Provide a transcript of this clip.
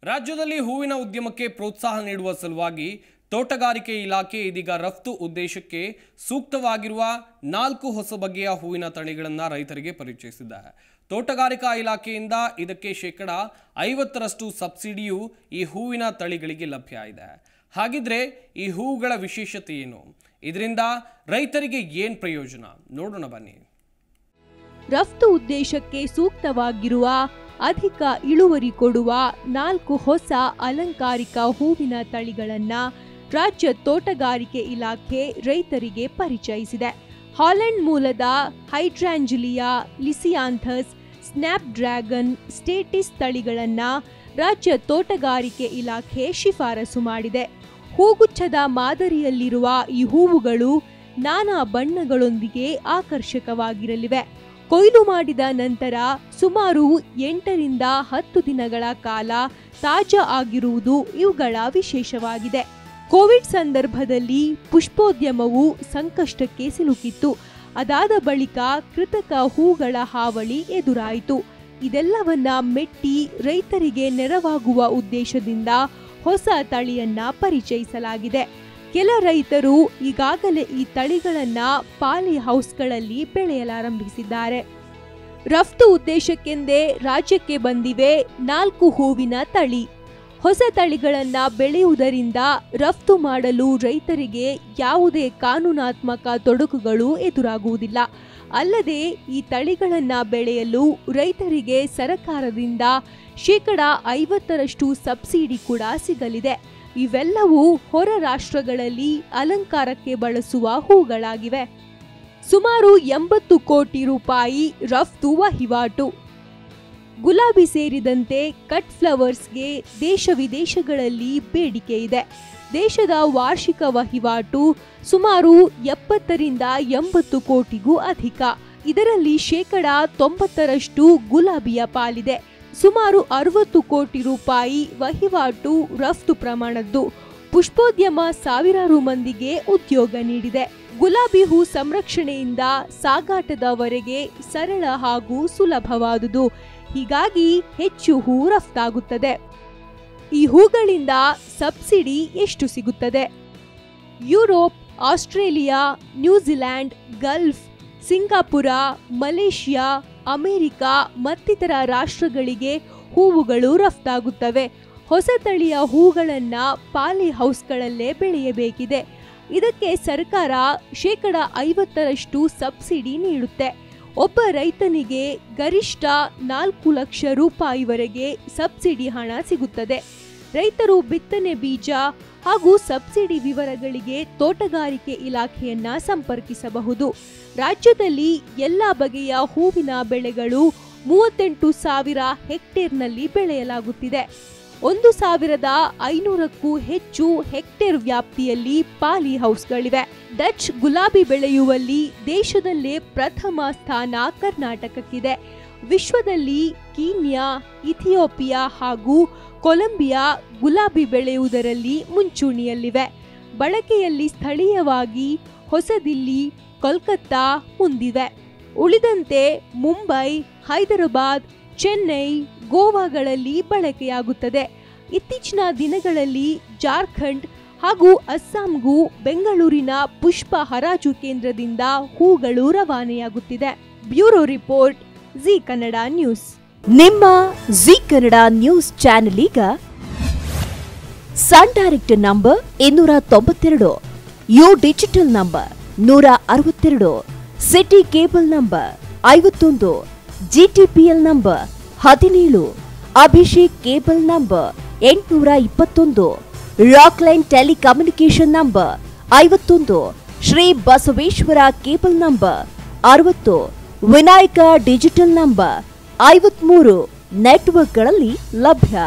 ರಾಜ್ಯದಲ್ಲಿ ಹೂವಿನ ಉದ್ಯಮಕ್ಕೆ ಪ್ರೋತ್ಸಾಹ ನೀಡುವ ಸಲುವಾಗಿ ತೋಟಗಾರಿಕೆ ಇಲಾಖೆ ಇದೀಗ ರಫ್ತು ಉದ್ದೇಶಕ್ಕೆ ಸೂಕ್ತವಾಗಿರುವ 4 ಹೊಸ ಬಗೆಯ ಹೂವಿನ ತಳಿಗಳನ್ನು ರೈತರಿಗೆ ಪರಿಚಯಿಸಿದೆ. ತೋಟಗಾರಿಕಾ ಇಲಾಖೆಯಿಂದ ಇದಕ್ಕೆ ಶೇಕಡಾ 50ರಷ್ಟು ಸಬ್ಸಿಡಿಯು ಈ ಹೂವಿನ ತಳಿಗಳಿಗೆ ಲಭ್ಯ ಇದೆ. ಹಾಗಿದ್ರೆ ಈ ಹೂವುಗಳ ವಿಶೇಷತೆ ಏನು? ಇದರಿಂದ ರೈತರಿಗೆ ಏನು ಪ್ರಯೋಜನ ನೋಡೋಣ ಬನ್ನಿ. ರಫ್ತು ಉದ್ದೇಶಕ್ಕೆ ಸೂಕ್ತವಾಗಿರುವ ಅಧಿಕ ಇಳುವರಿ ಕೊಡುವ 4 ಹೊಸ ಅಲಂಕಾರಿಕ ಹೂವಿನ ತಳಿಗಳನ್ನು ರಾಜ್ಯ ತೋಟಗಾರಿಕೆ ಇಲಾಖೆ ರೈತರಿಗೆ ಪರಿಚಯಿಸಿದೆ. ಹಾಲೆಂಡ್ ಮೂಲದ ಹೈಡ್ರಾಂಜುಲಿಯಾ, ಲಿಸಿಯಾಂಥಸ್, ಸ್ನ್ಯಾಪ್ ಡ್ರ್ಯಾಗನ್, ಸ್ಟೇಟಿಸ್ ತಳಿಗಳನ್ನು ರಾಜ್ಯ ತೋಟಗಾರಿಕೆ ಇಲಾಖೆ ಶಿಫಾರಸು ಮಾಡಿದೆ. ಹೂಗುಚ್ಛದ ಮಾದರಿಯಲ್ಲಿರುವ ಈ ಹೂವುಗಳು ನಾನಾ ಬಣ್ಣಗಳೊಂದಿಗೆ ಆಕರ್ಷಕವಾಗಿರಲಿವೆ. ಕೊಯ್ಲು ಮಾಡಿದ ನಂತರ ಸುಮಾರು 8 ರಿಂದ 10 ದಿನಗಳ ಕಾಲ ತಾಜಾ ಆಗಿರುವುದು ಇವುಗಳ ವಿಶೇಷವಾಗಿದೆ. ಕೋವಿಡ್ ಸಂದರ್ಭದಲ್ಲಿ ಪುಷ್ಪೋದ್ಯಮವು ಸಂಕಷ್ಟಕ್ಕೆ ಸಿಲುಕಿತ್ತು. ಅದಾದ ಬಳಿಕ ಕೃತಕ ಹೂಗಳ ಹಾವಳಿ ಎದುರಾಯಿತು. ಇದೆಲ್ಲವನ್ನ ಮೆಟ್ಟಿ ರೈತರಿಗೆ ನೆರವಾಗುವ ಉದ್ದೇಶದಿಂದ ಹೊಸ ತಳಿಯನ್ನ ಪರಿಚಯಿಸಲಾಗಿದೆ. ಕೆಲ ರೈತರು ಈಗಾಗಲೇ ಈ ತಳಿಗಳನ್ನ ಪಾಲಿ ಹೌಸ್ಗಳಲ್ಲಿ ಬೆಳೆಯಲಾರಂಭಿಸಿದ್ದಾರೆ. ರಫ್ತು ಉದ್ದೇಶಕ್ಕೆಂದೇ ರಾಜ್ಯಕ್ಕೆ ಬಂದಿವೆ 4 ಹೂವಿನ ತಳಿ. ಹೊಸ ತಳಿಗಳನ್ನು ಬೆಳೆಯುವುದರಿಂದ ರಫ್ತು ಮಾಡಲು ರೈತರಿಗೆ ಯಾವುದೇ ಕಾನೂನಾತ್ಮಕ ತೊಡಕುಗಳು ಎದುರಾಗುವುದಿಲ್ಲ. ಅಲ್ಲದೆ ಈ ತಳಿಗಳನ್ನು ಬೆಳೆಯಲು ರೈತರಿಗೆ ಸರ್ಕಾರದಿಂದ ಶೇಕಡಾ 50ರಷ್ಟು ಸಬ್ಸಿಡಿ ಕೂಡ ಸಿಗಲಿದೆ. ಇವೆಲ್ಲವೂ ಹೊರ ರಾಷ್ಟ್ರಗಳಲ್ಲಿ ಅಲಂಕಾರಕ್ಕೆ ಬಳಸುವ ಹೂಗಳಾಗಿವೆ. ಸುಮಾರು 80 ಕೋಟಿ ರೂಪಾಯಿ ರಫ್ತು ವಹಿವಾಟು. ಗುಲಾಬಿ ಸೇರಿದಂತೆ ಕಟ್ ಫ್ಲವರ್ಸ್ಗೆ ದೇಶ ವಿದೇಶಗಳಲ್ಲಿ ಬೇಡಿಕೆ ಇದೆ. ದೇಶದ ವಾರ್ಷಿಕ ವಹಿವಾಟು ಸುಮಾರು 70 ರಿಂದ 80 ಕೋಟಿಗೂ ಅಧಿಕ. ಇದರಲ್ಲಿ ಶೇಕಡಾ 90ರಷ್ಟು ಗುಲಾಬಿಯ ಪಾಲಿದೆ. ಸುಮಾರು 60 ಕೋಟಿ ರೂಪಾಯಿ ವಹಿವಾಟು ರಫ್ತು ಪ್ರಮಾಣದ್ದು. ಪುಷ್ಪೋದ್ಯಮ ಸಾವಿರಾರು ಮಂದಿಗೆ ಉದ್ಯೋಗ ನೀಡಿದೆ. ಗುಲಾಬಿ ಹೂ ಸಂರಕ್ಷಣೆಯಿಂದ ಸಾಗಾಟದವರೆಗೆ ಸರಳ ಹಾಗೂ ಸುಲಭವಾದುದು. ಹೀಗಾಗಿ ಹೆಚ್ಚು ಹೂ ರಫ್ತಾಗುತ್ತದೆ. ಈ ಹೂಗಳಿಂದ ಸಬ್ಸಿಡಿ ಎಷ್ಟು ಸಿಗುತ್ತದೆ? Europe, Australia, New Zealand, Gulf, Singapore, Malaysia, America ಮತ್ತಿತರ ರಾಷ್ಟ್ರಗಳಿಗೆ ಹೂವುಗಳು ರಫ್ತಾಗುತ್ತವೆ. ಹೊಸ ತಳಿಯ ಹೂಗಳನ್ನು ಪಾಲಿ ಹೌಸ್ಗಳಲ್ಲೇ ಬೆಳೆಯಬೇಕಿದೆ. ಇದಕ್ಕೆ ಸರ್ಕಾರ ಶೇಕಡಾ 50ರಷ್ಟು ಸಬ್ಸಿಡಿ ನೀಡುತ್ತೆ. ಒಬ್ಬ ರೈತನಿಗೆ ಗರಿಷ್ಠ 4 ಲಕ್ಷ ರೂಪಾಯಿವರೆಗೆ ಸಬ್ಸಿಡಿ ಹಣ ಸಿಗುತ್ತದೆ. ರೈತರು ಬಿತ್ತನೆ ಬೀಜ ಹಾಗೂ ಸಬ್ಸಿಡಿ ವಿವರಗಳಿಗೆ ತೋಟಗಾರಿಕೆ ಇಲಾಖೆಯನ್ನ ಸಂಪರ್ಕಿಸಬಹುದು. ರಾಜ್ಯದಲ್ಲಿ ಎಲ್ಲ ಬಗೆಯ ಹೂವಿನ ಬೆಳೆಗಳು 38,000 ಹೆಕ್ಟೇರ್ನಲ್ಲಿ ಬೆಳೆಯಲಾಗುತ್ತಿದೆ. 1,500ಕ್ಕೂ ಹೆಚ್ಚು ಹೆಕ್ಟೇರ್ ವ್ಯಾಪ್ತಿಯಲ್ಲಿ ಪಾಲಿ ಹೌಸ್ಗಳಿವೆ. ಡಚ್ ಗುಲಾಬಿ ಬೆಳೆಯುವಲ್ಲಿ ದೇಶದಲ್ಲೇ ಪ್ರಥಮ ಸ್ಥಾನ ಕರ್ನಾಟಕಕ್ಕಿದೆ. ವಿಶ್ವದಲ್ಲಿ ಕೀನ್ಯಾ, ಇಥಿಯೋಪಿಯಾ ಹಾಗೂ ಕೊಲಂಬಿಯಾ ಗುಲಾಬಿ ಬೆಳೆಯುವುದರಲ್ಲಿ ಮುಂಚೂಣಿಯಲ್ಲಿವೆ. ಬಳಕೆಯಲ್ಲಿ ಸ್ಥಳೀಯವಾಗಿ ಹೊಸದಿಲ್ಲಿ, ಕೋಲ್ಕತ್ತಾ ಮುಂದಿವೆ. ಉಳಿದಂತೆ ಮುಂಬೈ, ಹೈದರಾಬಾದ್, ಚೆನ್ನೈ, ಗೋವಾಗಳಲ್ಲಿ ಬಳಕೆಯಾಗುತ್ತದೆ. ಇತ್ತೀಚಿನ ದಿನಗಳಲ್ಲಿ ಜಾರ್ಖಂಡ್ ಹಾಗೂ ಅಸ್ಸಾಂಗೂ ಬೆಂಗಳೂರಿನ ಪುಷ್ಪ ಹರಾಜು ಕೇಂದ್ರದಿಂದ ಹೂಗಳು ರವಾನೆಯಾಗುತ್ತಿದೆ. Bureau report, Zee Kannada news. ನಿಮ್ಮ ಜಿ ಕನ್ನಡ ನ್ಯೂಸ್ ಚಾನೆಲ್ ಈಗ Sun Direct number 292, U digital number 162, city cable number 51, GTPL number 17, Abhishek cable number 821, Rockline telecommunication number 51, Shri Basaveshwara cable number 60, Vinayaka digital number 53 ನೆಟ್ವರ್ಕ್ಗಳಲ್ಲಿ ಲಭ್ಯ.